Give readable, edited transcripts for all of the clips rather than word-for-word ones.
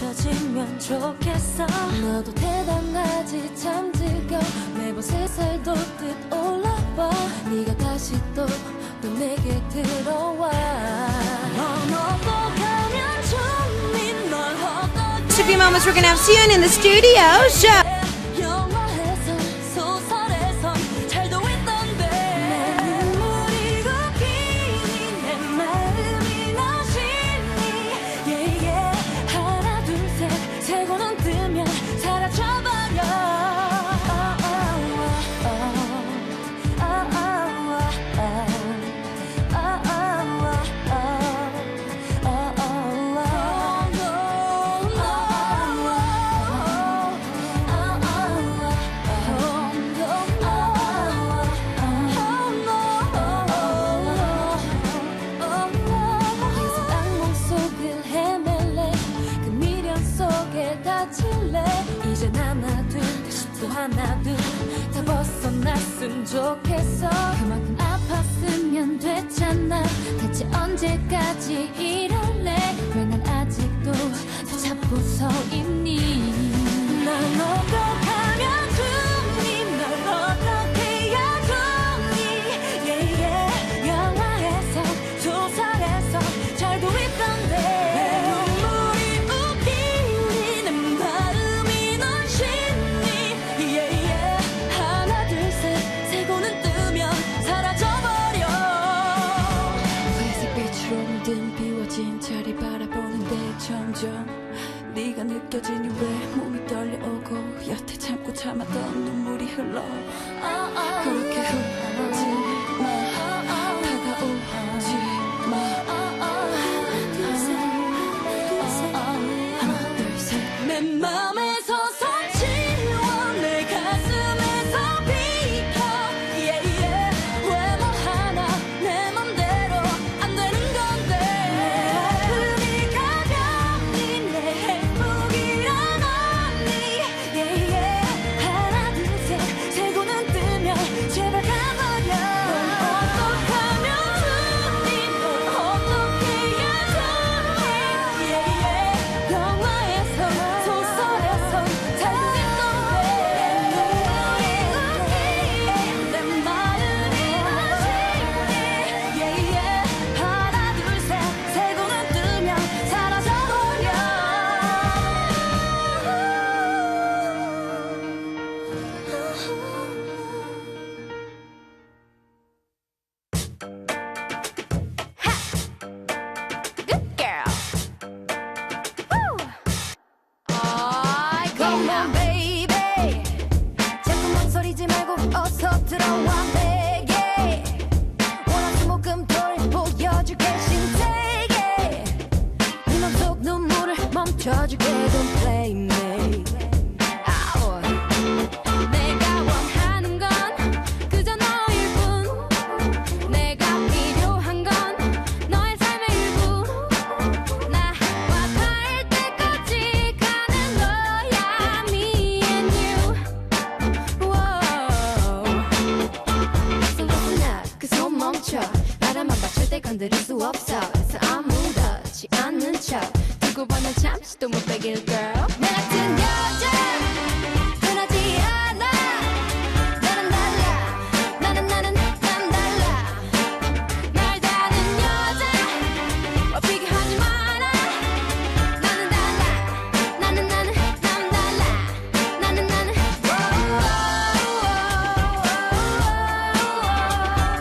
잊혀지면 좋겠어. 너도 대단하지 참 즐겨. 매번 세살 돋듯 올라와. 네가 다시 또 내게 들어와. 너도 가면 좋니 널 어떻게. Just a few moments, we're gonna have Sooyoon in the studio. Show. 이제 하나둘 다시 또 하나둘 다 벗어났으면 좋겠어. 그만큼 아팠으면 됐잖아. 대체 언제까지 이럴래? 왜 난 아직도 더 잡고 서 있니? 날 너도 가면 좋니? 널 어떻게 해야 좋니? yeah, yeah. 영화에서 소설에서 잘도 있던데. 자리 바라보는데 점점 네가 느껴지니 왜 몸이 떨려오고 여태 참고 참았던 눈물이 흘러. 그렇게 흐르지 마. 다가오지 마. 하나 둘 셋. 내 맘에서 손 치워 내 가슴에서 비켜. yeah, yeah. 왜 뭐 하나 내 맘대로 안 되는 건데. 어서 들어와 내게 원한 목금돌 보여줄게 신세계. 네 맘속 눈물을 멈춰줄게. Don't play me. 내가 원하는 건 그저 너일 뿐. 내가 필요한 건 너의 삶의 일부. 나와 닿을 때까지 가는 거야. Me and you. 그 손 멈춰. 바람만 봐 절대 건드릴 수 없어. 그래서 아무렇지 않는 척 두고 보면 잠시도 못 빼길 girl. 나 같은 여자 흔하지 않아. 나는 달라. 나는 달라. 날 다른 여자 비교 하지 마라. 나는 달라. 나는 달라. 나는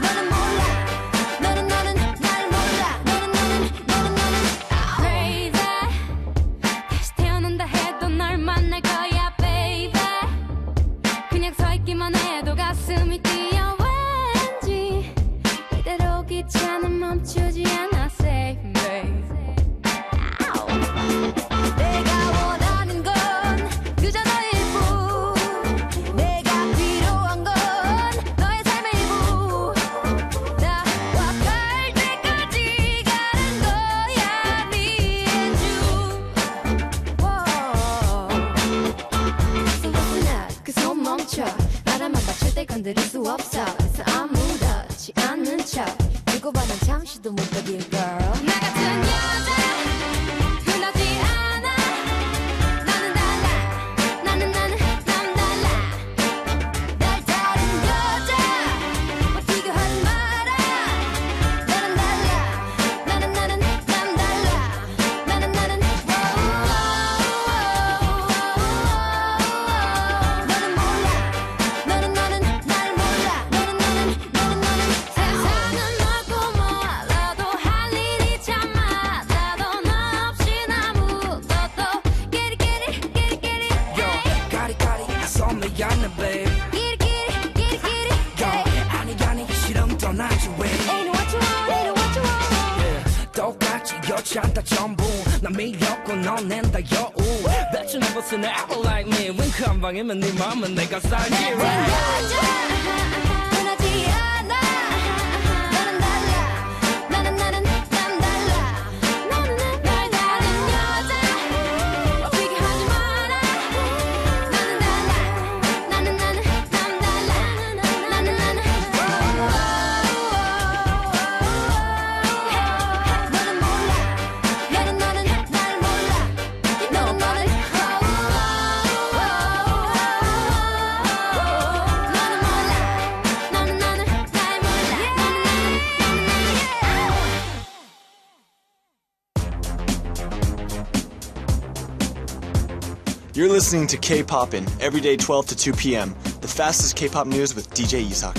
너는 몰라. 너는 날 몰라. 너는 crazy. 다시 태어난다 해도 널 만날 거야 baby. 그냥 서 있기만 해도 가슴이 뛰어 왠지. 이대로 귀찮음 멈추지 않아 say baby. 내가 원하는 건 그저 너일 뿐. 내가 필요한 건 너의 삶의 일부. 나와 갈 때까지 가는 거야. Me and you. So listen up. 그 손 멈춰. 바람만 봐 절대 건드릴 수 없어. 그래서 아무렇지 않는 척 두고 봐는 잠시도 못 빼길 girl. 나 같은 여자 흔하지 않아. 찾다 전부 난 미였고 넌 낸다 여우 Bet you never seen an apple like me 윙크 한 방이면 네 맘은 내가 살기 흔하지 않아 나는 달라 나는 난 달라 나는 다른 여자 웃기게 하지 마라 나는 달라 나는 달라 나는 너는 몰라 너는 날 몰라 너는 You're listening to Kpoppin every day 12 to 2 p.m. The fastest K-pop news with DJ Isak.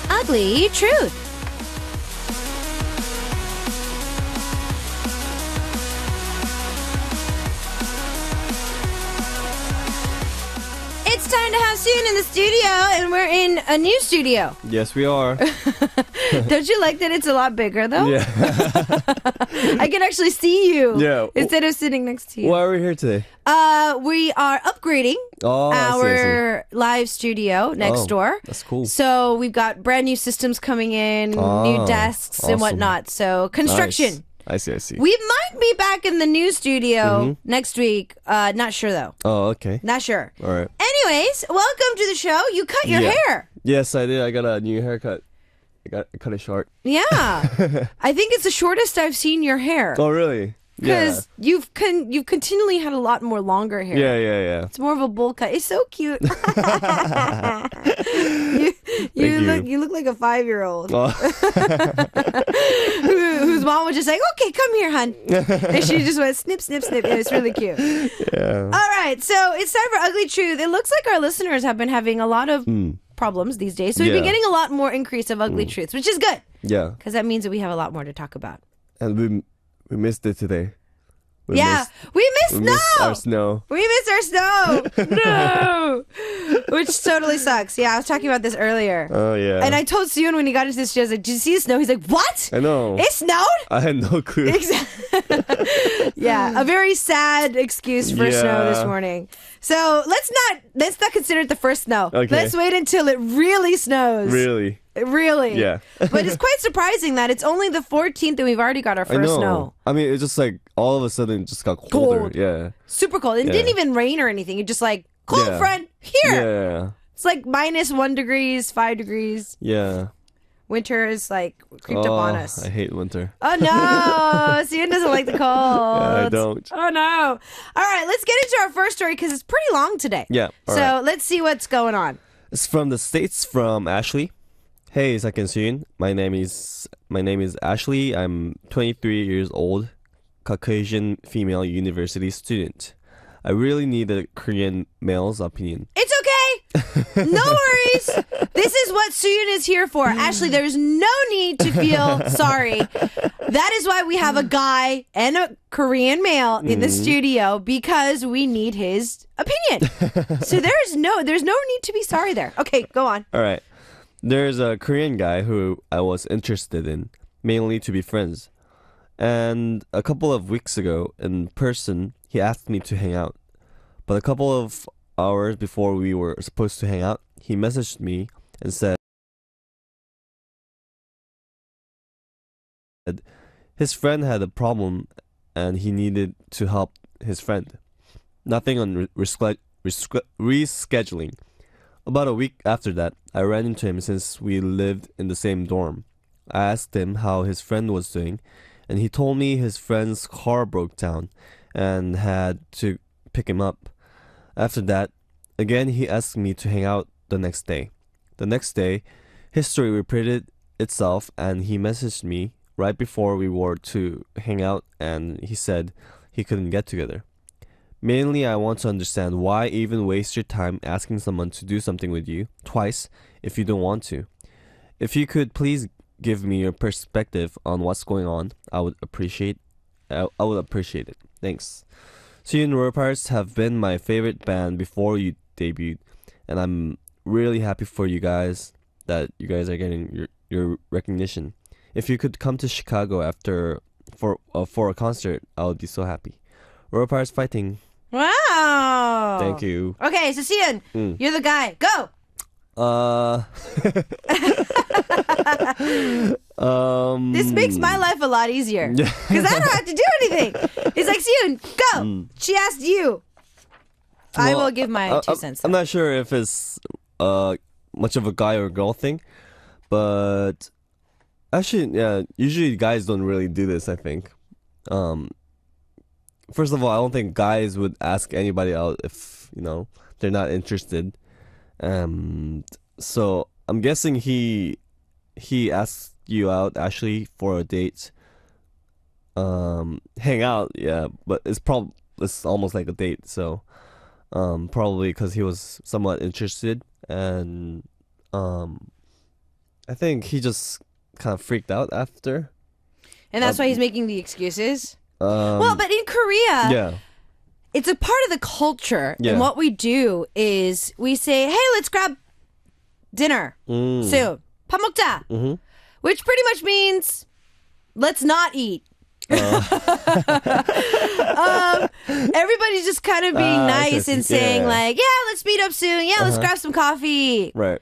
Ugly truth. It's time to have Sooyoon in the studio, and we're in a new studio. Yes, we are. Don't you like that it's a lot bigger, though? Yeah. I can actually see you instead of sitting next to you. Why are we here today? We are upgrading I see. live studio next door. That's cool. So we've got brand new systems coming in, new desks and awesome. whatnot. So construction. Nice. I see. We might be back in the new studio next week. Not sure though. Oh, okay. Not sure. All right. Anyways, welcome to the show. You cut your hair. Yes, I did. I got a new haircut. I cut it short. Yeah. I think it's the shortest I've seen your hair. Oh, really? Because you've continually had a lot more longer hair. Yeah. It's more of a bowl cut. It's so cute. you look like a 5-year-old whose mom was just like, okay, come here, hun. And she just went snip, snip, snip. It was really cute. Yeah. All right, so it's time for Ugly Truth. It looks like our listeners have been having a lot of problems these days. So we've been getting a lot more increase of Ugly Truths, which is good. Yeah. Because that means that we have a lot more to talk about. And we missed it today. We missed our snow. We missed our snow. No. Which totally sucks. Yeah, I was talking about this earlier. Oh, yeah. And I told Sooyoon when he got into this show, I was like, did you see the snow? He's like, what? I know. It snowed? I had no clue. Yeah, a very sad excuse for snow this morning. So let's not consider it the first snow. Okay. Let's wait until it really snows. Really? Yeah. But it's quite surprising that it's only the 14th and we've already got our first snow. I mean, it's just like all of a sudden it just got colder. Cold. Yeah. Super cold. It didn't even rain or anything. It just like, cold front here. Yeah. It's like -1 degrees, 5 degrees. Yeah. Winter is like creeped up on us. I hate winter. Oh no! Sooyoon doesn't like the cold. Yeah, I don't. Oh no! All right, let's get into our first story because it's pretty long today. Yeah. So let's see what's going on. It's from the States, from Ashley. Hey, Isak and Sooyoon. My name is Ashley. I'm 23 years old, Caucasian female university student. I really need a Korean male's opinion. It's okay. No worries. This is what Sooyoon is here for. Ashley, there's no need to feel sorry. That is why we have a guy and a Korean male in the studio, because we need his opinion. So there's no need to be sorry there. Okay, go on. All right. There's a Korean guy who I was interested in, mainly to be friends. And a couple of weeks ago, in person, he asked me to hang out. But a couple of hours before we were supposed to hang out, he messaged me and said his friend had a problem and he needed to help his friend. Nothing on rescheduling. About a week after that, I ran into him since we lived in the same dorm. I asked him how his friend was doing, and he told me his friend's car broke down and had to pick him up. After that, again he asked me to hang out the next day. The next day, history repeated itself and he messaged me right before we were to hang out and he said he couldn't get together. Mainly, I want to understand why even waste your time asking someone to do something with you twice if you don't want to. If you could please give me your perspective on what's going on, I would appreciate it. Thanks. Sooyoon Royal Pirates have been my favorite band before you debuted, and I'm really happy for you guys that you guys are getting your recognition. If you could come to Chicago for a concert, I would be so happy. Royal Pirates fighting. Wow. Thank you. Okay, so Sooyoon, you're the guy. Go. This makes my life a lot easier because I don't have to do anything. It's like, Sooyoon, go. She asked you. I Well, will give my 2 cents. I'm not sure if it's much of a guy or girl thing, but actually, yeah, usually guys don't really do this, I think. First of all, I don't think guys would ask anybody out if, they're not interested. So I'm guessing he asked you out actually for a date. Hang out, yeah, but it's almost like a date, so probably because he was somewhat interested, and I think he just kind of freaked out after. And that's why he's making the excuses? Um, Well, but in Korea, yeah, it's a part of the culture. Yeah. And what we do is we say, hey, let's grab dinner soon. 밥 먹자. Which pretty much means let's not eat. Everybody's just kind of being nice and saying like, yeah, let's meet up soon. Yeah, let's grab some coffee. right,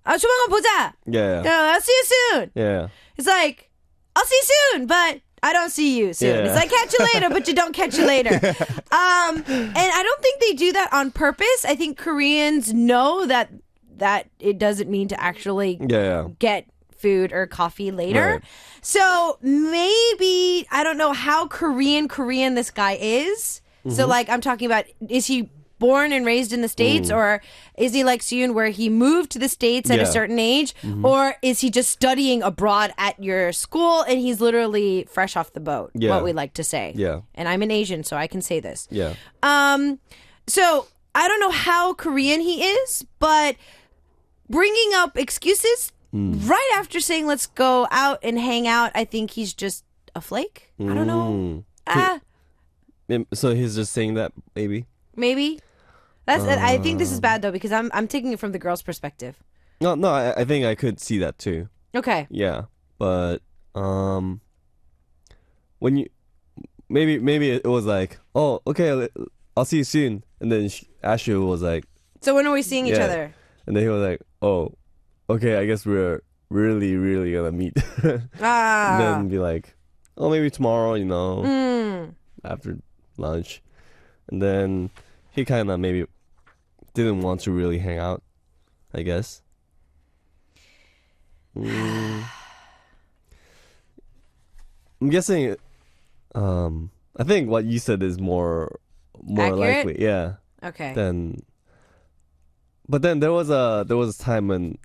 조만간 보자. yeah, I'll see you soon. yeah, It's like, I'll see you soon, but I don't see you soon. Yeah. It's like, catch you later, but you don't catch you later. And I don't think they do that on purpose. I think Koreans know that it doesn't mean to actually yeah. get food or coffee later. Right. So maybe, I don't know how Korean this guy is. So like, I'm talking about, is he born and raised in the States, or is he like Sooyoon where he moved to the States at a Yeah. certain age, or is he just studying abroad at your school and he's literally fresh off the boat, Yeah. what we like to say. Yeah. And I'm an Asian, so I can say this. Yeah. So I don't know how Korean he is, but bringing up excuses right after saying let's go out and hang out, I think he's just a flake. I don't know. So he's just saying that, Maybe. I think this is bad though because I'm taking it from the girl's perspective. No, I think I could see that too. Okay. Yeah, but when you maybe it was like, oh, okay, I'll see you soon, and then Ashley was like, So when are we seeing each Yeah. other? and then he was like, oh, okay, I guess we're really, really gonna meet. And then be like, oh, maybe tomorrow, after lunch, and then he kind of maybe didn't want to really hang out, I guess. I'm guessing. I think what you said is more Accurate? likely, yeah. Okay. But then there was a time when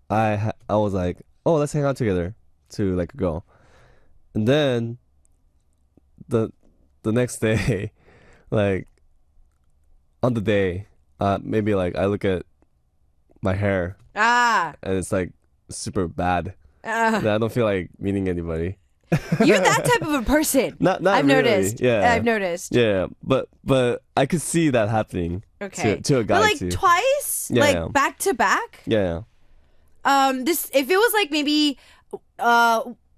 I was like, oh, let's hang out together to like a girl, and then the next day, like on the day, maybe like I look at my hair and it's like super bad. And I don't feel like meeting anybody. You're that type of a person. Not I've really. noticed. Yeah, I've noticed. Yeah, but I could see that happening. Okay. To a guy but like too. twice, Yeah, like yeah. back to back. Yeah. This if it was like maybe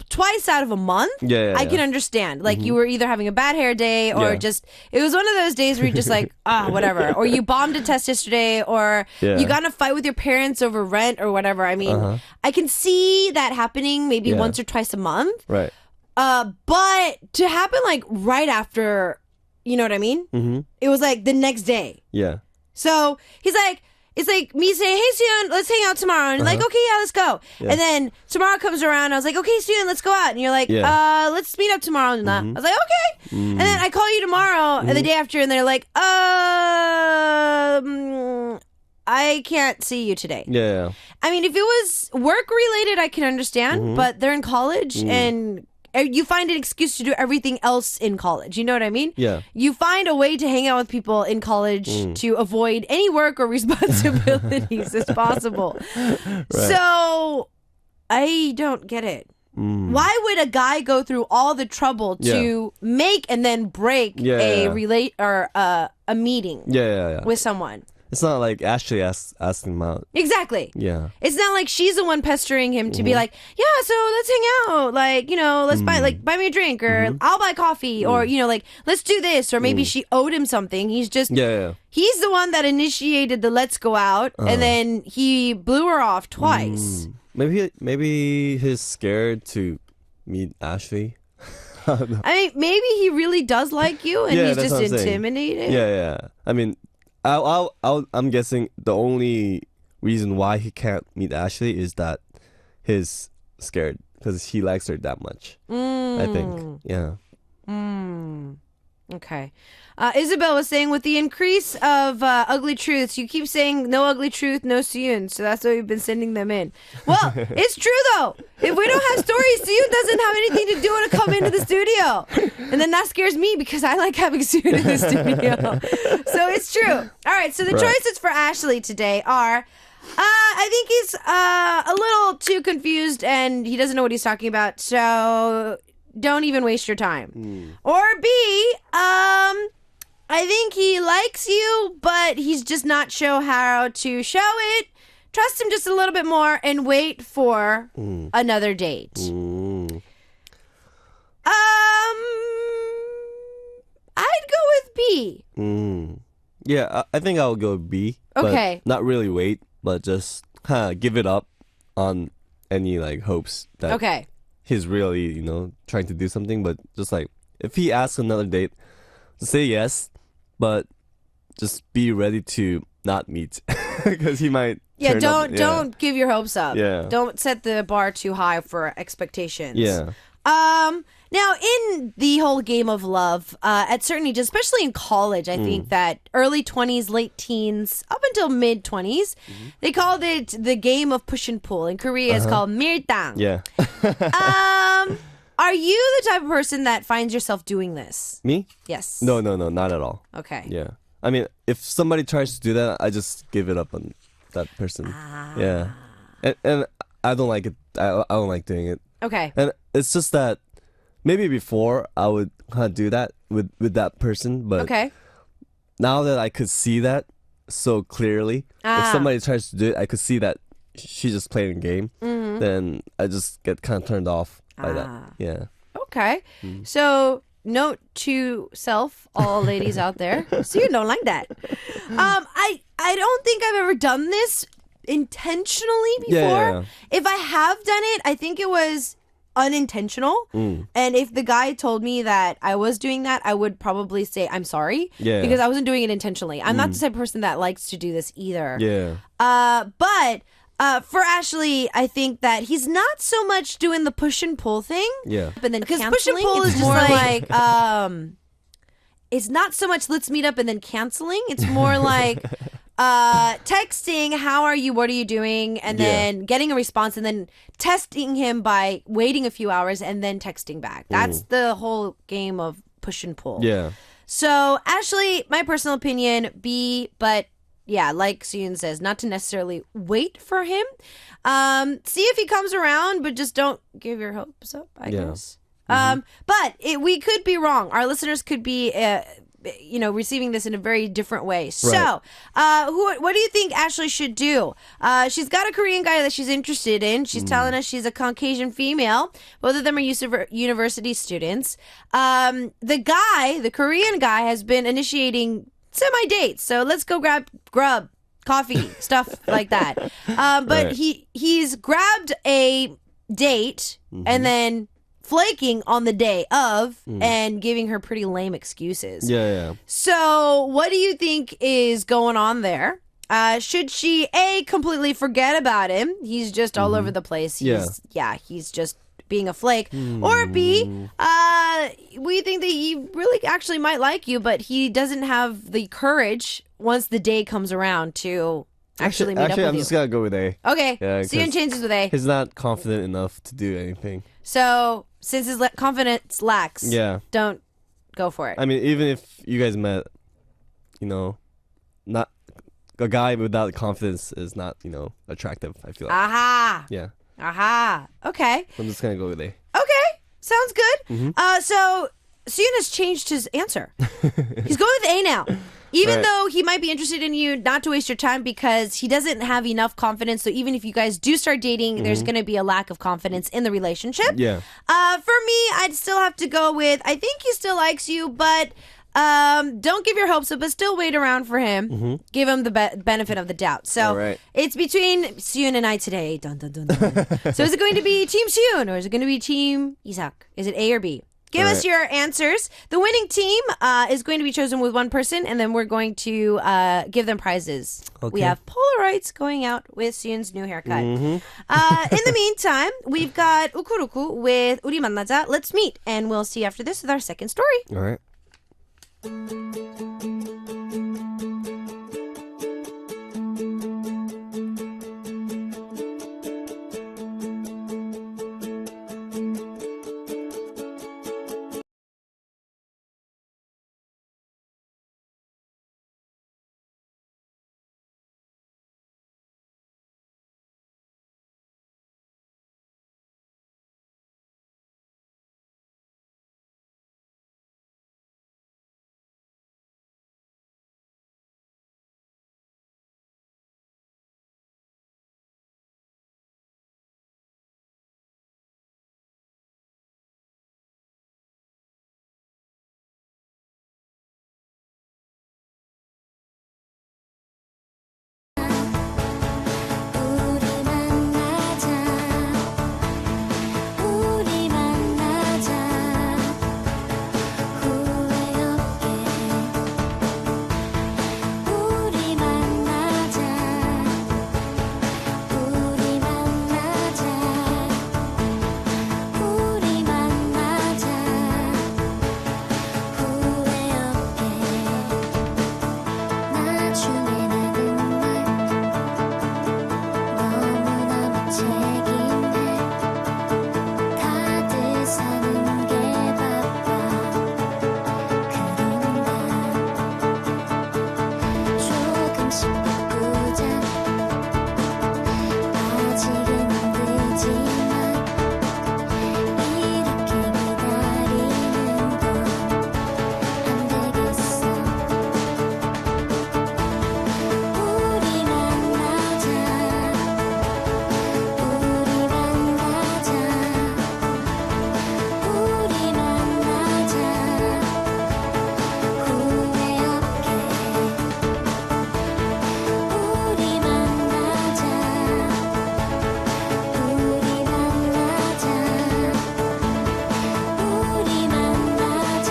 twice out of a month, Yeah, I yeah. can understand. Like you were either having a bad hair day or Yeah. just it was one of those days where you're just like, whatever. Or you bombed a test yesterday or Yeah. you got in a fight with your parents over rent or whatever. I mean, I can see that happening maybe Yeah. once or twice a month. Right. But to happen like right after, you know what I mean? Mm-hmm. It was like the next day. Yeah. So he's like, it's like me saying, hey, Sooyoon, let's hang out tomorrow. And like, okay, yeah, let's go. Yeah. And then tomorrow comes around. I was like, okay, Sooyoon, let's go out. And you're like, Yeah. let's meet up tomorrow. And I was like, okay. And then I call you tomorrow and the day after, and they're like, I can't see you today. Yeah. I mean, if it was work related, I can understand, but they're in college and you find an excuse to do everything else in college. You know what I mean? Yeah. You find a way to hang out with people in college to avoid any work or responsibilities as possible. So I don't get it. Why would a guy go through all the trouble to make and then break a meeting with someone? It's not like Ashley asking him out. Exactly. Yeah. It's not like she's the one pestering him to be like, yeah, so let's hang out. Like, let's buy me a drink, or I'll buy coffee, or, like, let's do this. Or maybe she owed him something. He's just, he's the one that initiated the let's go out, and then he blew her off twice. Maybe he's scared to meet Ashley. I mean, maybe he really does like you, and he's just intimidated. Yeah. I mean, I'm guessing the only reason why he can't meet Ashley is that he's scared because he likes her that much. I think. Yeah. Okay. Isabel was saying, with the increase of ugly truths, you keep saying no ugly truth, no Sooyoon. So that's why we've been sending them in. Well, it's true, though. If we don't have stories, Sooyoon doesn't have anything to do to come into the studio. And then that scares me because I like having Sooyoon in the studio. So it's true. All right. So the choices for Ashley today are... I think he's a little too confused and he doesn't know what he's talking about. So don't even waste your time. Or B, I think he likes you, but he's just not sure how to show it. Trust him just a little bit more and wait for another date. I'd go with B. Yeah, I think I'll go B. Okay. Not really wait, but just give it up on any like hopes that he's really, trying to do something. But just like, if he asks another date, say yes, but just be ready to not meet because he might. Yeah, don't give your hopes up. Yeah. Don't set the bar too high for expectations. Yeah. Now, in the whole game of love, at certain ages, especially in college, I think that early 20s, late teens, up until mid 20s, they called it the game of push and pull. In Korea, it's called 밀당. Yeah. Are you the type of person that finds yourself doing this? Me? Yes. No, not at all. Okay. Yeah. I mean, if somebody tries to do that, I just give it up on that person. Yeah. And I don't like it. I don't like doing it. Okay. And it's just that maybe before I would do that with that person, but now that I could see that so clearly, if somebody tries to do it, I could see that she's just playing a game, then I just get kind of turned off by that. Yeah. Okay. So note to self, all ladies out there, so you don't like that. I don't think I've ever done this intentionally before. Yeah. If I have done it, I think it was unintentional. And if the guy told me that I was doing that, I would probably say I'm sorry because I wasn't doing it intentionally. I'm not the type of person that likes to do this either. Yeah. But for Ashley, I think that he's not so much doing the push and pull thing. Yeah. But then because push and pull is more like it's not so much let's meet up and then canceling. It's more like texting, how are you, what are you doing, and then getting a response and then testing him by waiting a few hours and then texting back. That's the whole game of push and pull. Yeah. So Ashley, my personal opinion, B, but yeah, like Sooyoon says, not to necessarily wait for him. See if he comes around, but just don't give your hopes up, I guess. But we could be wrong. Our listeners could be receiving this in a very different way. So, what do you think Ashley should do? She's got a Korean guy that she's interested in. She's telling us she's a Caucasian female. Both of them are university students. The Korean guy, has been initiating semi-dates. So let's go grub, coffee, stuff like that. But he's grabbed a date and then flaking on the day of and giving her pretty lame excuses. Yeah. So what do you think is going on there? Should she completely forget about him? He's just all over the place. He's just being a flake. Or B, we think that he really actually might like you, but he doesn't have the courage once the day comes around to actually meet up with you. I'm just gonna go with A. Okay. Yeah, Sooyoon changes with A. He's not confident enough to do anything. So since his confidence lacks, don't go for it. I mean, even if you guys met, not a guy without confidence is not, attractive, I feel like. Aha. Yeah. Aha. Okay. I'm just gonna go with A. Okay. Sounds good. So Sooyoon has changed his answer. He's going with A now. Even Right. though he might be interested in you, not to waste your time because he doesn't have enough confidence. So even if you guys do start dating, there's going to be a lack of confidence in the relationship. Yeah. For me, I'd still have to go with, I think he still likes you, but don't give your hopes up, but still wait around for him. Give him the benefit of the doubt. So All right. it's between Sooyoon and I today. Dun, dun, dun, dun. So is it going to be Team Sooyoon or is it going to be Team Isak? Is it A or B? Give us your answers. The winning team is going to be chosen with one person, and then we're going to give them prizes. Okay. We have Polaroids going out with Sooyoon's new haircut. In the meantime, we've got Ukuruku with 우리 만나자. Let's meet, and we'll see you after this with our second story. All right. 우리 만나자 후회 없게 우리 만나자 우리 만나자 우리 만나자 후회 없게 나중에 나는 너무너무 책임해 다들 사는 게 바빠 그런가 조금씩 바꾸자 아직은 힘들지만 이렇게 기다리는 건 안 되겠어 우리 만나자 우리 만나자 우리 만나자 후회 없게 우리 만나자 우리 만나자 우리 만나자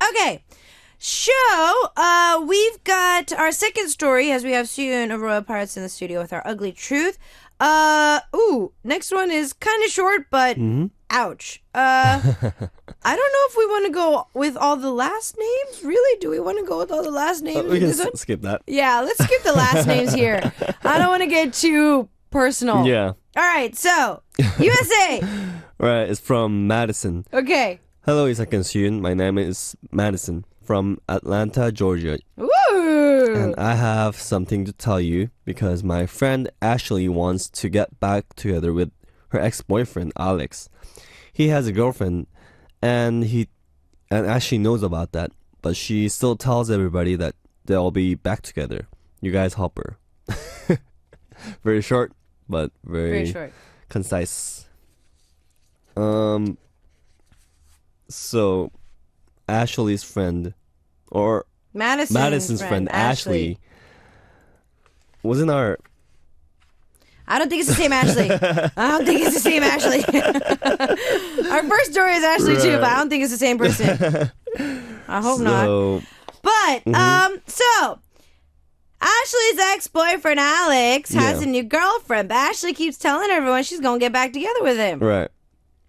Okay. Show, we've got our second story as we have Sooyoon of Royal Pirates in the studio with our ugly truth. Next one is kind of short, but ouch. I don't know if we want to go with all the last names. Really? Do we want to go with all the last names? We in can this one? skip that. Yeah, let's skip the last names here. I don't want to get too personal. Yeah. All right, so, USA. All right. It's from Madison. Okay. Hello, Isak and Sooyoon. My name is Madison from Atlanta, Georgia. Woo! And I have something to tell you because my friend Ashley wants to get back together with her ex-boyfriend Alex. He has a girlfriend and Ashley knows about that, but she still tells everybody that they'll be back together. You guys help her. Very short, but very short. concise. So Ashley's friend or Madison's friend Ashley wasn't our I don't think it's the same Ashley. I don't think it's the same Ashley. Our first story is Ashley too, but I don't think it's the same person. I hope not. So, But so Ashley's ex-boyfriend Alex has a new girlfriend. But Ashley keeps telling everyone she's gonna get back together with him. right.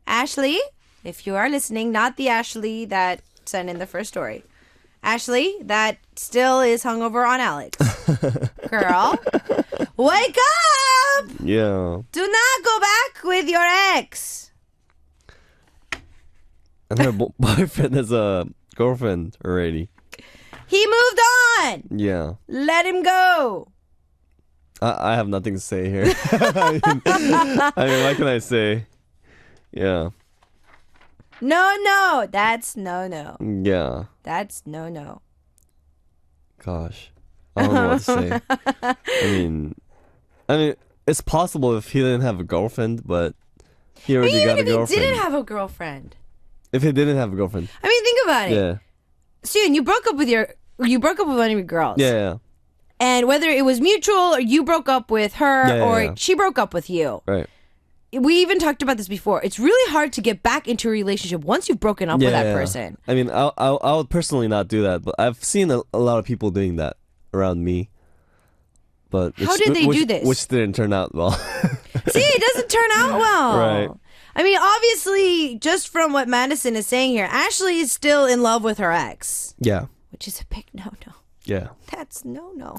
Ashley, if you are listening, not the Ashley that sent in the first story. Ashley, that still is hungover on Alex. Girl, wake up! Yeah. Do not go back with your ex. And her boyfriend has a girlfriend already. He moved on. Yeah. Let him go. I have nothing to say here. I mean, what can I say? Yeah. No. That's no. Yeah. That's no. Gosh. I don't know what to say. I mean, it's possible if he didn't have a girlfriend, but he already got a Even if girlfriend. he didn't have a girlfriend. If he didn't have a girlfriend. I mean, think about it. Yeah. Soon, you broke up with one of your girls. Yeah. And whether it was mutual or you broke up with her or she broke up with you. Right. We even talked about this before. It's really hard to get back into a relationship once you've broken up with that person. I mean, I would personally not do that, but I've seen a lot of people doing that around me. But How did they do this? Which didn't turn out well. See, it doesn't turn out well. Right. I mean, obviously, just from what Madison is saying here, Ashley is still in love with her ex. Yeah. Which is a big no. Yeah. That's no.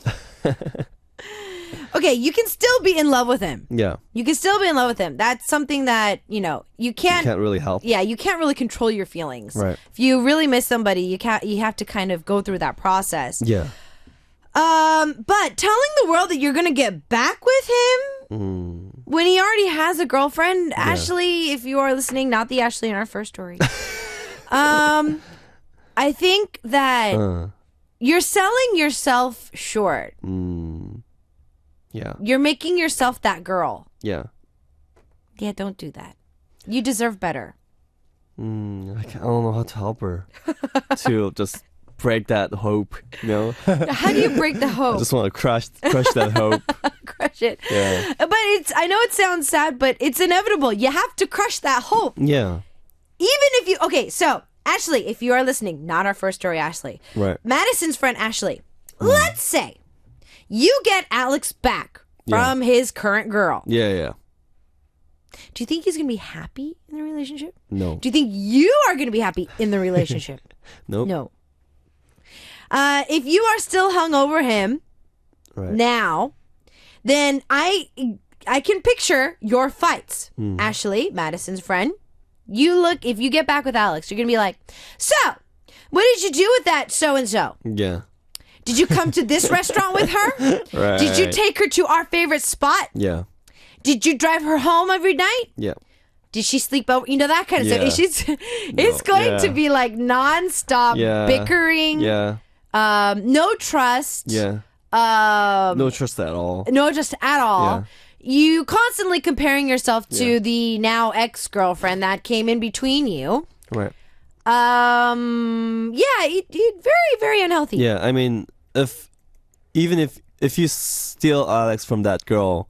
Okay, you can still be in love with him. Yeah. You can still be in love with him. That's something that, you can't really help. Yeah, you can't really control your feelings. Right. If you really miss somebody, you have to kind of go through that process. Yeah. But telling the world that you're going to get back with him when he already has a girlfriend, Ashley, if you are listening, not the Ashley in our first story. I think that you're selling yourself short. Yeah. You're making yourself that girl. Yeah. Yeah, don't do that. You deserve better. I don't know how to help her to just break that hope, How do you break the hope? I just want to crush that hope. Crush it. Yeah. But I know it sounds sad, but it's inevitable. You have to crush that hope. Yeah. Even if you... Okay, so, Ashley, if you are listening, not our first story, Ashley. Right. Madison's friend, Ashley. Let's say you get Alex back from his current girl. Yeah. Do you think he's going to be happy in the relationship? No. Do you think you are going to be happy in the relationship? Nope. No. If you are still hung over him now, then I can picture your fights. Ashley, Madison's friend, if you get back with Alex, you're going to be like, so, what did you do with that so-and-so? Yeah. Did you come to this restaurant with her? Right. Did you take her to our favorite spot? Yeah. Did you drive her home every night? Yeah. Did she sleep over? That kind of Yeah. stuff. It's going to be like nonstop bickering. Yeah. No trust. Yeah. No trust at all. No trust at all. Yeah. You constantly comparing yourself to the now ex-girlfriend that came in between you. Right. It's very, very unhealthy. Yeah, I mean, if you steal Alex from that girl,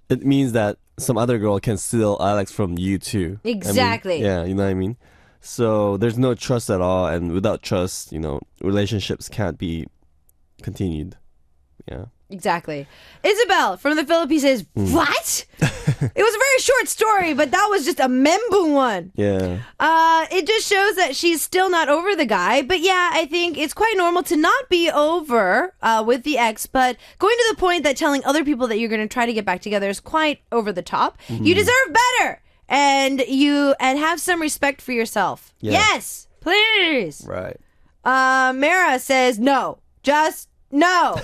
it means that some other girl can steal Alex from you too. Exactly. I mean, yeah, you know what I mean? So there's no trust at all, and without trust, relationships can't be continued. Yeah. Exactly. Isabel from the Philippines says, what? It was a very short story, but that was just a membu one. Yeah. It just shows that she's still not over the guy. But yeah, I think it's quite normal to not be over with the ex, but going to the point that telling other people that you're going to try to get back together is quite over the top. You deserve better. And have some respect for yourself. Yeah. Yes, please. Right. Mara says, no, just no.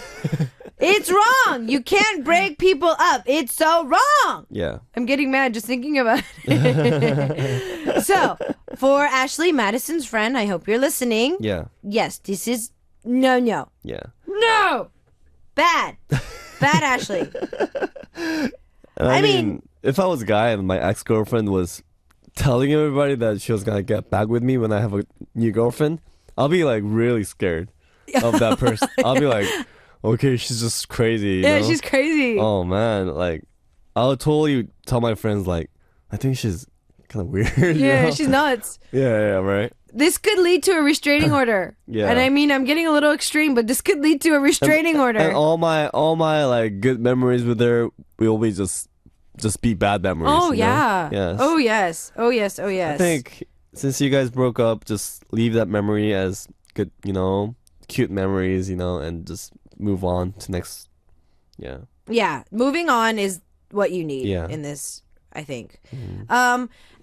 It's wrong. You can't break people up. It's so wrong. Yeah. I'm getting mad just thinking about it. So, for Ashley, Madison's friend, I hope you're listening. Yeah. Yes, this is no. Yeah. No. Bad. Bad, Ashley. I mean, if I was a guy and my ex-girlfriend was telling everybody that she was going to get back with me when I have a new girlfriend, I'll be like really scared of that person. I'll be like, okay, she's just crazy. Yeah, she's crazy. Oh man, like I'll totally tell my friends like, I think she's kind of weird. Yeah, she's nuts. Yeah, right. this could lead to a restraining order. Yeah. And I mean, I'm getting a little extreme, but this could lead to a restraining order. And all my like good memories with her will be just be bad memories. Oh, you know? yeah. Yes. Oh, yes. Oh, yes. Oh, yes. I think since you guys broke up, just leave that memory as good, cute memories, and just move on to next. Yeah. Yeah. Moving on is what you need in this, I think.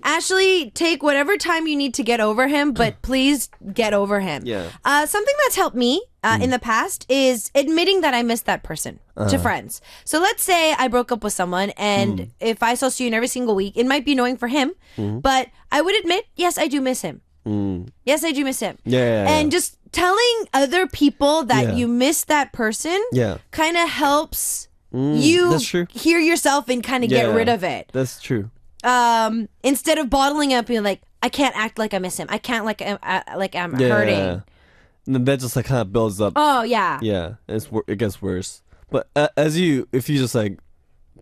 Ashley, take whatever time you need to get over him, but please get over him. Yeah. Something that's helped me in the past is admitting that I missed that person to friends. So let's say I broke up with someone, and if I saw Sooyoon every single week, it might be annoying for him, but I would admit, yes, I do miss him. Yes, I do miss him. Yeah. And just telling other people that Yeah. you miss that person kind of helps you that's true. hear yourself and kind of get rid of it. That's true. Instead of bottling up, being like, I can't act like I miss him. I can't like I'm hurting. Yeah. And then that just like kind of builds up. Oh yeah. Yeah, it gets worse. But if you just like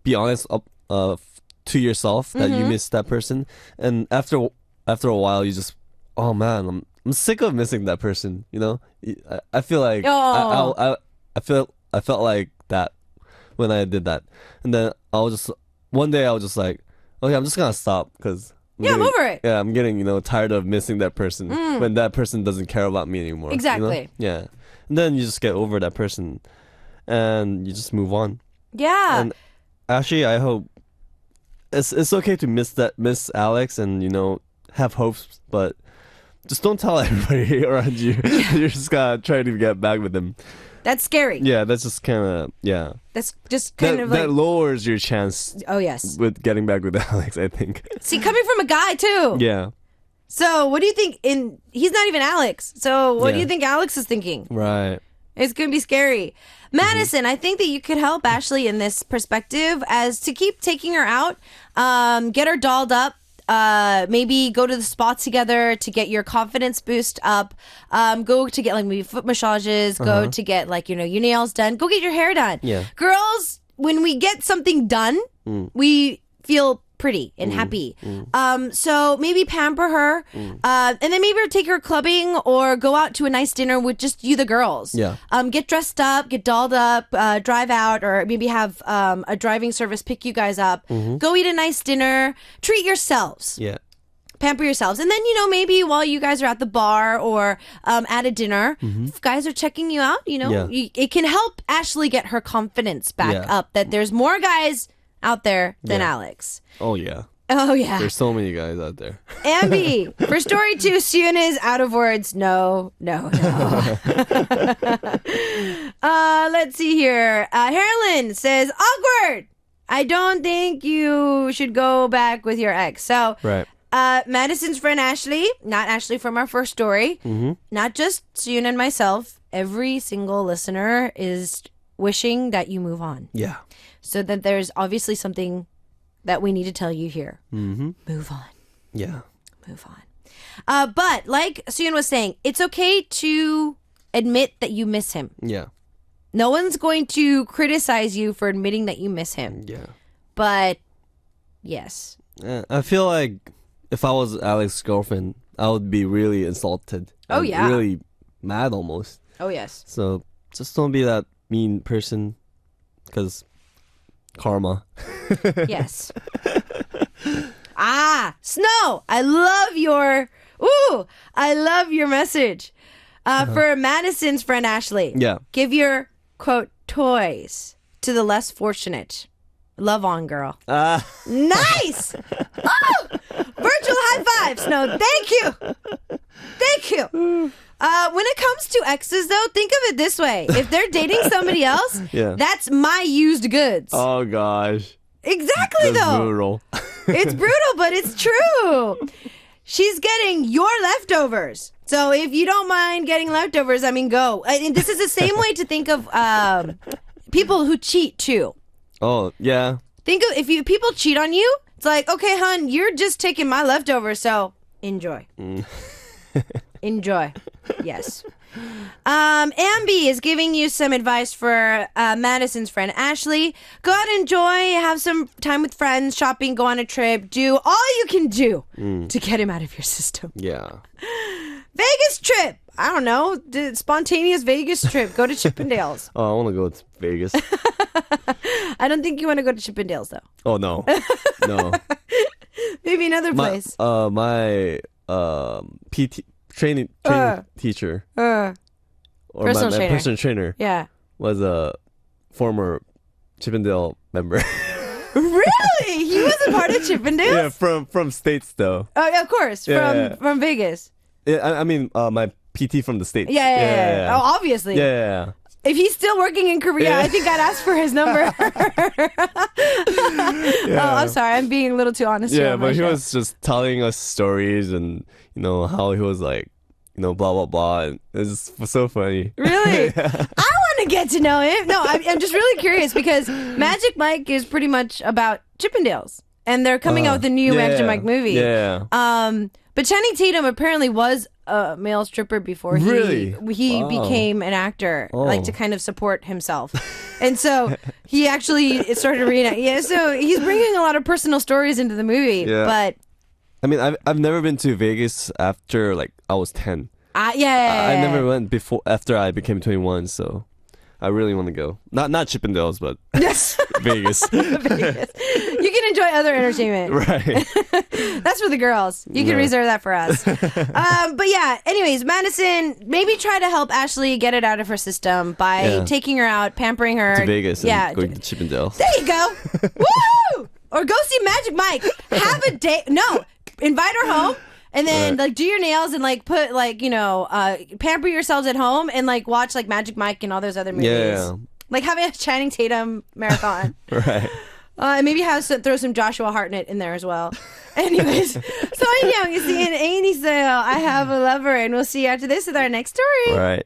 be honest to yourself that you miss that person, and after a while you just, oh man, I'm sick of missing that person. I feel like I felt like that when I did that, and then one day I was just like, okay, I'm just gonna stop because I'm over it. Yeah, I'm getting tired of missing that person when that person doesn't care about me anymore. Exactly. Yeah, and then you just get over that person, and you just move on. Yeah. And actually, I hope it's okay to miss Alex and have hopes, but just don't tell everybody around you. You're just gonna try to get back with him. That's scary. Yeah, that's just kind of That's just kind of like, that lowers your chance. Oh yes. With getting back with Alex, I think. See, coming from a guy too. Yeah. So what do you think? He's not even Alex. So what do you think Alex is thinking? Right. It's gonna be scary. Madison, I think that you could help Ashley in this perspective as to keep taking her out, get her dolled up. Maybe go to the spa together to get your confidence boost up. Go to get like maybe foot massages. Go to get like your nails done. Go get your hair done. Yeah. Girls, when we get something done, we feel pretty and happy. So maybe pamper her, and then maybe take her clubbing or go out to a nice dinner with just you, the girls. Yeah. Get dressed up, get dolled up, drive out, or maybe have a driving service pick you guys up. Go eat a nice dinner. Treat yourselves. Yeah. Pamper yourselves. And then, maybe while you guys are at the bar or at a dinner, if guys are checking you out, it can help Ashley get her confidence back up that there's more guys out there than Alex. Oh yeah. Oh yeah. There's so many guys out there. Ambi, for story 2, Sooyoon is out of words. No. Let's see here. Harlan says, awkward. I don't think you should go back with your ex. So, Right. Madison's friend Ashley, not Ashley from our first story, not just Sooyoon and myself, every single listener is wishing that you move on. Yeah. So that there's obviously something that we need to tell you here. Move on. Yeah. Move on. But like Sooyoon was saying, it's okay to admit that you miss him. Yeah. No one's going to criticize you for admitting that you miss him. Yeah. But yes. I feel like if I was Alex's girlfriend, I would be really insulted. Oh, and yeah. Really mad almost. Oh yes. So just don't be that mean person, because karma. Yes. Snow, I love your message. For Madison's friend Ashley. Yeah. Give your, quote, toys to the less fortunate. Love on, girl. Nice! Oh! Virtual high five, Snow. Thank you. Thank you. When it comes to exes, though, think of it this way. If they're dating somebody else, that's my used goods. Oh, gosh. Exactly, That's though. brutal. It's brutal, but it's true. She's getting your leftovers. So if you don't mind getting leftovers, I mean, go. And this is the same way to think of people who cheat, too. Oh, yeah. Think of if people cheat on you, it's like, okay, hon, you're just taking my leftovers, so enjoy. Enjoy. Yes. Ambi is giving you some advice for Madison's friend Ashley. Go out and enjoy, have some time with friends, shopping, go on a trip, do all you can do to get him out of your system. Yeah. Vegas trip. I don't know. Spontaneous Vegas trip. Go to Chippendales. Oh, I want to go to Vegas. I don't think you want to go to Chippendales though. Oh no, no. Maybe another place. My PT training teacher or Personal my trainer. personal trainer Yeah. was a former Chippendale member. Really? He was a part of Chippendales? Yeah, from States though. Oh, yeah, of course. Yeah. From Vegas. Yeah, I mean my PT from the States. Yeah. Oh, obviously. Yeah. If he's still working in Korea, I think I'd ask for his number. Oh, I'm sorry. I'm being a little too honest here. Yeah, on my but he show. was just telling us stories and how he was like, blah blah blah. And it was just so funny. Really? I want to get to know him. No, I'm just really curious because Magic Mike is pretty much about Chippendales. And they're coming out with a new Magic Mike movie. Yeah. But Channing Tatum apparently was a male stripper before Really? he Wow. became an actor, like Oh. to kind of support himself. And so he actually started reenacting. Yeah, so he's bringing a lot of personal stories into the movie. Yeah. But I mean, I've never been to Vegas after like I was 10. yeah. I never went after I became 21, so I really want to go. Not Chippendales, but Yes. Vegas. Vegas. You can enjoy other entertainment. Right. That's for the girls. You can Yeah. reserve that for us. But yeah, anyways, Madison, maybe try to help Ashley get it out of her system by taking her out, pampering her. To Vegas Yeah. and going to Chippendales. There you go. Woo! Or go see Magic Mike. Have a day. No, invite her home. And then like do your nails and like put like pamper yourselves at home and like watch like Magic Mike and all those other movies. Yeah. Like having a Channing Tatum marathon. Right. And maybe throw some Joshua Hartnett in there as well. Anyways, so 안녕, 이제 애인 있어요. I have a lover, and we'll see you after this with our next story. Right.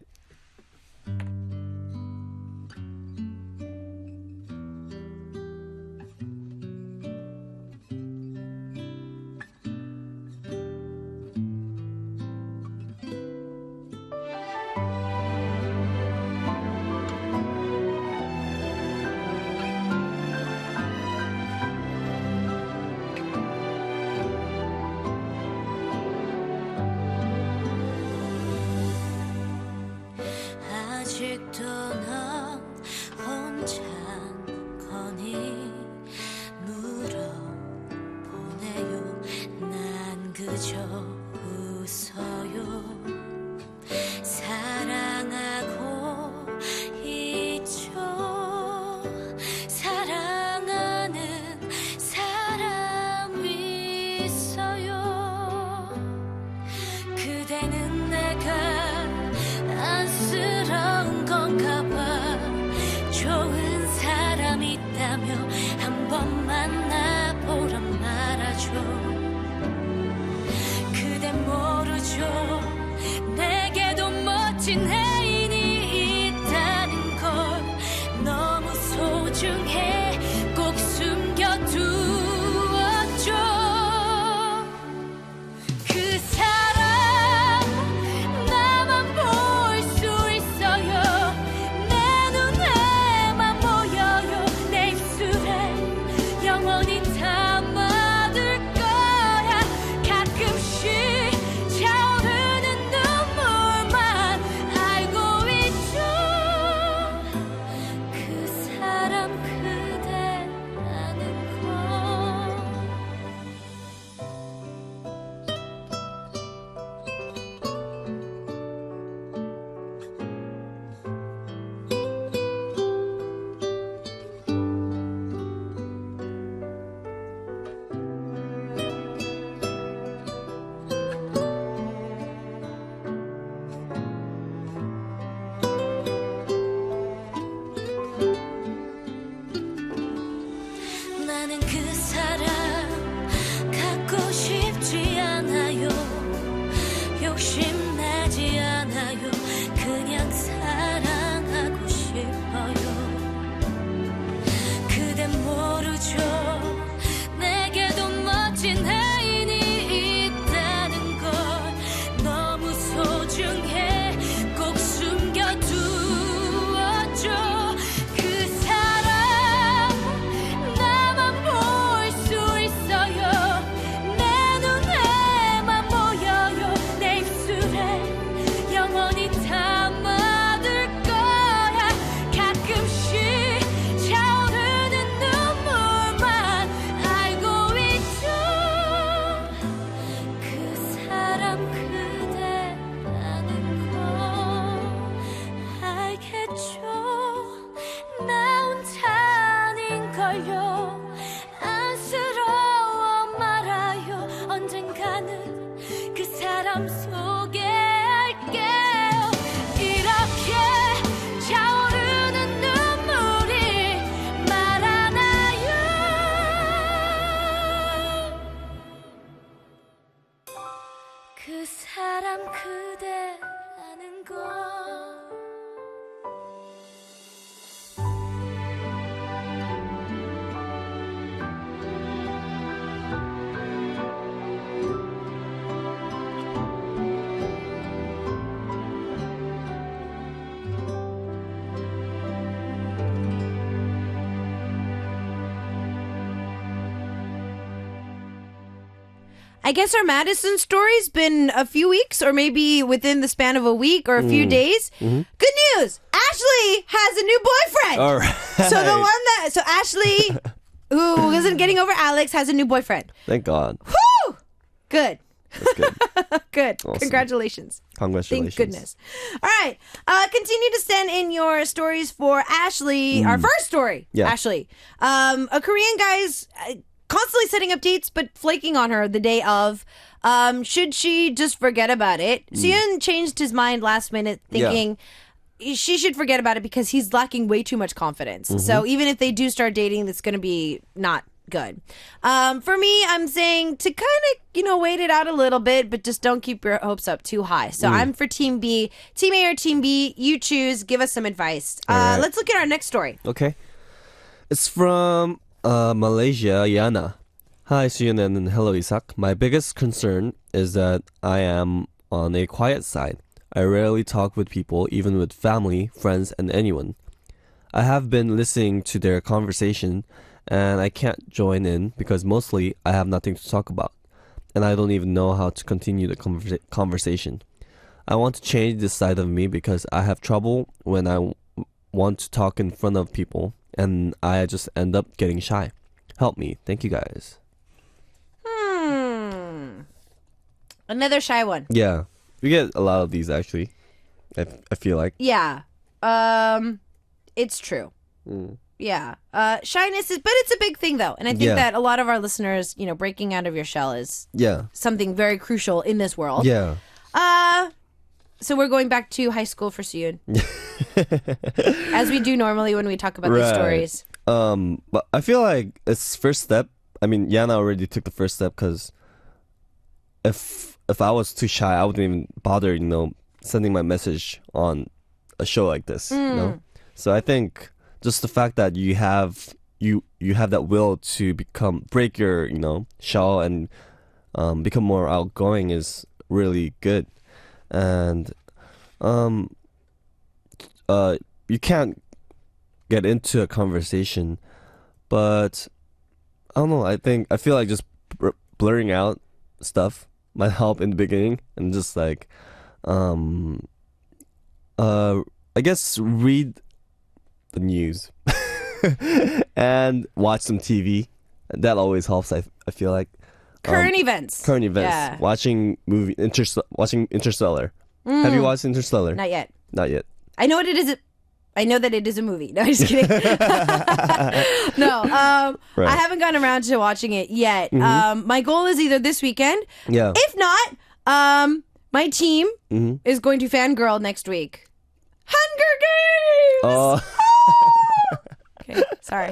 마음속에 알게요 이렇게 차오르는 눈물이 말하나요 그 사람 그대라는 걸 I guess our Madison story's been a few weeks or maybe within the span of a week or a few days. Good news! Ashley has a new boyfriend. All right. So Ashley, who isn't getting over Alex, has a new boyfriend. Thank God. Whew! Good. That's good. Good. Awesome. Congratulations. Congratulations. Thank goodness. All right. Continue to send in your stories for Ashley. Our first story, Yeah. Ashley. A Korean guy's constantly setting up dates, but flaking on her the day of. Should she just forget about it? Sooyoon changed his mind last minute, thinking she should forget about it because he's lacking way too much confidence. So even if they do start dating, that's going to be not good. For me, I'm saying to kind of, wait it out a little bit, but just don't keep your hopes up too high. So I'm for Team B. Team A or Team B, you choose. Give us some advice. right. Let's look at our next story. Okay. It's from Malaysia, Yana. Hi, Sooyoon and hello, Isak. My biggest concern is that I am on a quiet side. I rarely talk with people, even with family, friends, and anyone. I have been listening to their conversation, and I can't join in because mostly I have nothing to talk about, and I don't even know how to continue the conversation. I want to change this side of me because I have trouble when I want to talk in front of people, and I just end up getting shy. Help me. Thank you, guys. Another shy one. Yeah, we get a lot of these, actually. I feel like. Yeah. It's true. Yeah. Shyness is, but it's a big thing though. And I think that a lot of our listeners, breaking out of your shell is Yeah. something very crucial in this world. Yeah. So we're going back to high school for Sooyoon. As we do normally when we talk about these Right. stories. But I feel like it's first step. I mean, Yana already took the first step because if I was too shy, I wouldn't even bother, sending my message on a show like this. So I think just the fact that you have that will to break your shell and become more outgoing is really good. And you can't get into a conversation, but I don't know. I feel like just blurring out stuff might help in the beginning, and just like I guess read the news and watch some TV. That always helps. I feel like Current events. current events. Yeah. Watching watching Interstellar. Have you watched Interstellar? Not yet. Not yet. I know what it is. I know that it is a movie. No, I'm just kidding. No, Right. I haven't gotten around to watching it yet. My goal is either this weekend. Yeah. If not, my team is going to fangirl next week. Hunger Games! Oh. Okay, sorry.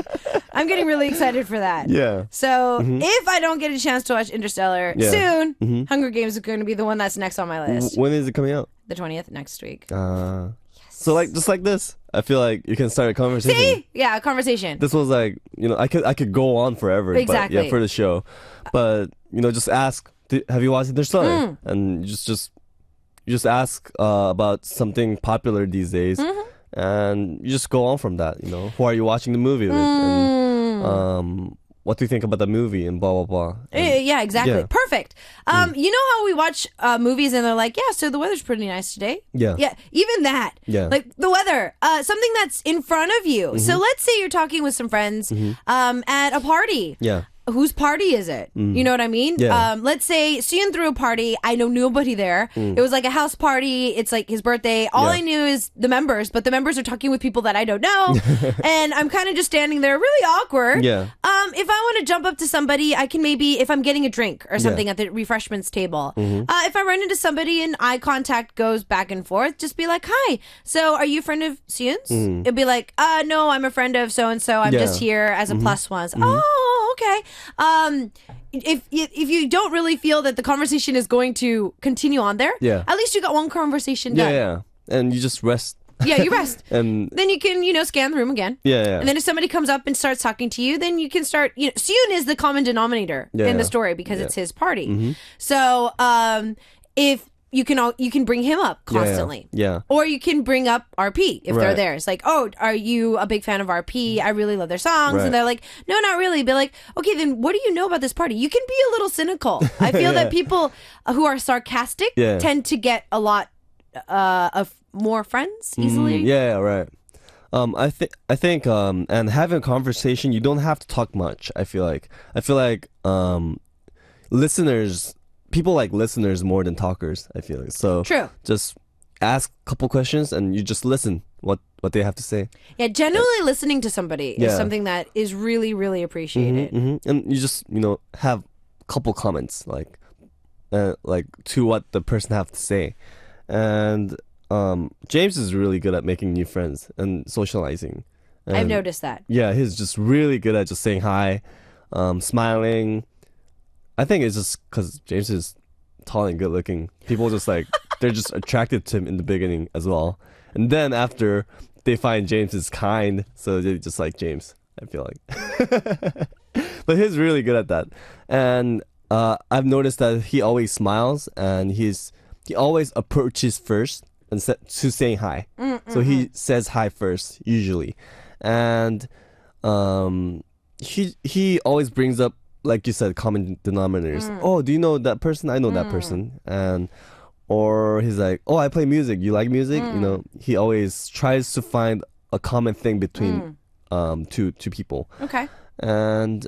I'm getting really excited for that. Yeah. So if I don't get a chance to watch Interstellar Yeah. soon, Hunger Games is going to be the one that's next on my list. When is it coming out? The 20th next week. So just like this, I feel like you can start a conversation. See? Yeah, a conversation. This was like, I could go on forever. Exactly. But yeah, for the show. But, just ask, have you watched Interstellar? And you just ask about something popular these days. And you just go on from that, Who are you watching the movie with? And what do you think about the movie? And blah, blah, blah. And, Yeah, exactly. yeah. Perfect. You know how we watch movies and they're like, yeah, so the weather's pretty nice today? Yeah. Yeah, even that. Yeah. Like the weather, something that's in front of you. So let's say you're talking with some friends at a party. Yeah. whose party is it? You know what I mean? Yeah. Let's say Sooyoon threw a party. I know nobody there. It was like a house party. It's like his birthday. All I knew is the members, but the members are talking with people that I don't know. And I'm kind of just standing there really awkward. Yeah. If I want to jump up to somebody, I can maybe, if I'm getting a drink or something at the refreshments table, if I run into somebody and eye contact goes back and forth, just be like, hi, so are you a friend of Sooyoon's? It'd be like, no, I'm a friend of so-and-so. I'm just here as a plus one. Oh, okay. If you don't really feel that the conversation is going to continue on there, at least you got one conversation done. Yeah. And you just rest. Yeah, you rest. And then you can, scan the room again. Yeah. And then if somebody comes up and starts talking to you, then you can start, Sooyoon is the common denominator in the story because it's his party. So, if you can bring him up constantly. Yeah. Or you can bring up RP if they're there. It's like, oh, are you a big fan of RP? I really love their songs. And they're like, no, not really. Be like, okay, then what do you know about this party? You can be a little cynical. I feel that people who are sarcastic tend to get a lot of more friends easily. Yeah, right. I think and having a conversation, you don't have to talk much. I feel like people like listeners more than talkers. I feel like so. True. Just ask a couple questions and you just listen what they have to say. Yeah, genuinely listening to somebody is something that is really, really appreciated. And you just have a couple comments like to what the person have to say. And James is really good at making new friends and socializing. And I've noticed that. Yeah, he's just really good at just saying hi, smiling. I think it's just because James is tall and good looking. People just they're just attracted to him in the beginning as well. And then after they find James is kind, so they just like James, I feel like. But he's really good at that. And I've noticed that he always smiles and he always approaches first and to saying hi. So he says hi first usually, and he always brings up, like you said, common denominators. Oh, do you know that person? I know that person. Or he's like, oh, I play music. You like music? He always tries to find a common thing between two people. Okay. And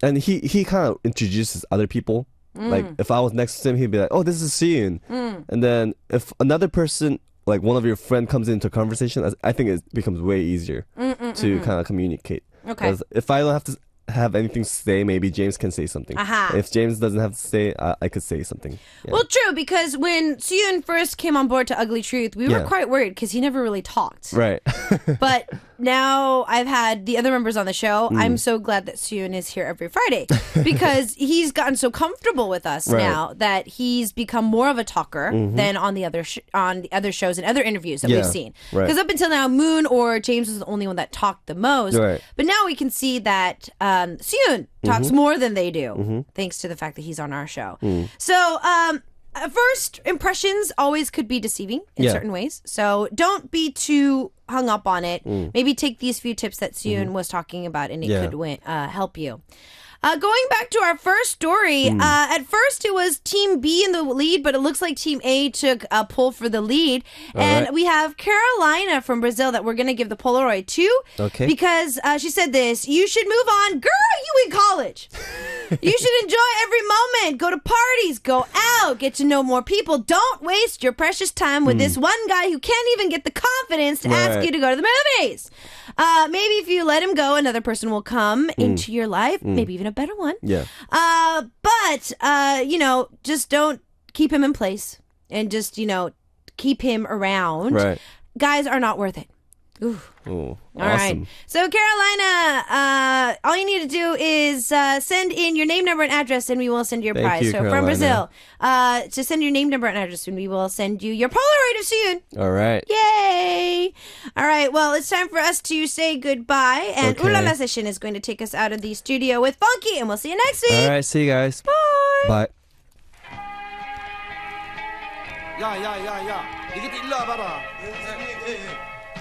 he kind of introduces other people. Like if I was next to him, he'd be like, oh, this is Sooyoon. And then if another person, like one of your friend, comes into a conversation, I think it becomes way easier to kind of communicate. Okay. Because if I don't have to have anything to say, maybe James can say something. If James doesn't have to say, I could say something. Yeah. Well, true, because when Sooyoon first came on board to Ugly Truth, we were quite worried because he never really talked. Right. But now I've had the other members on the show. I'm so glad that Sooyoon is here every Friday because he's gotten so comfortable with us now that he's become more of a talker than on the other shows and other interviews that we've seen. Because up until now, Moon or James was the only one that talked the most. But now we can see that Sooyoon talks more than they do, thanks to the fact that he's on our show. So, first impressions always could be deceiving in certain ways. So don't be too hung up on it. Maybe take these few tips that Sooyoon was talking about and it could help you. Going back to our first story, at first it was Team B in the lead, but it looks like Team A took a pull for the lead. And we have Carolina from Brazil that we're going to give the Polaroid to. Okay. Because she said this, you should move on. Girl, you in college. You should enjoy every moment. Go to parties, go out, get to know more people. Don't waste your precious time with this one guy who can't even get the confidence to ask you to go to the movies. Maybe if you let him go, another person will come into your life, maybe even a better one. Yeah. But just don't keep him in place and just, keep him around. Right. Guys are not worth it. Ooh. All right. So Carolina, all you need to do is send in your name, number, and address, and we will send you your prize. You, so Carolina. from Brazil, just send your name, number, and address, and we will send you your Polaroid of Sooyoon. All right. Yay! All right. Well, it's time for us to say goodbye, and Okay. Ulala Session is going to take us out of the studio with Funky, and we'll see you next week. All right. See you guys. Bye. Bye. 야, 이것도 일로 와봐라.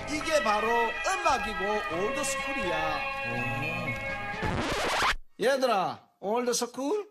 이게 바로 음악이고 올드스쿨이야. 얘들아, 올드스쿨?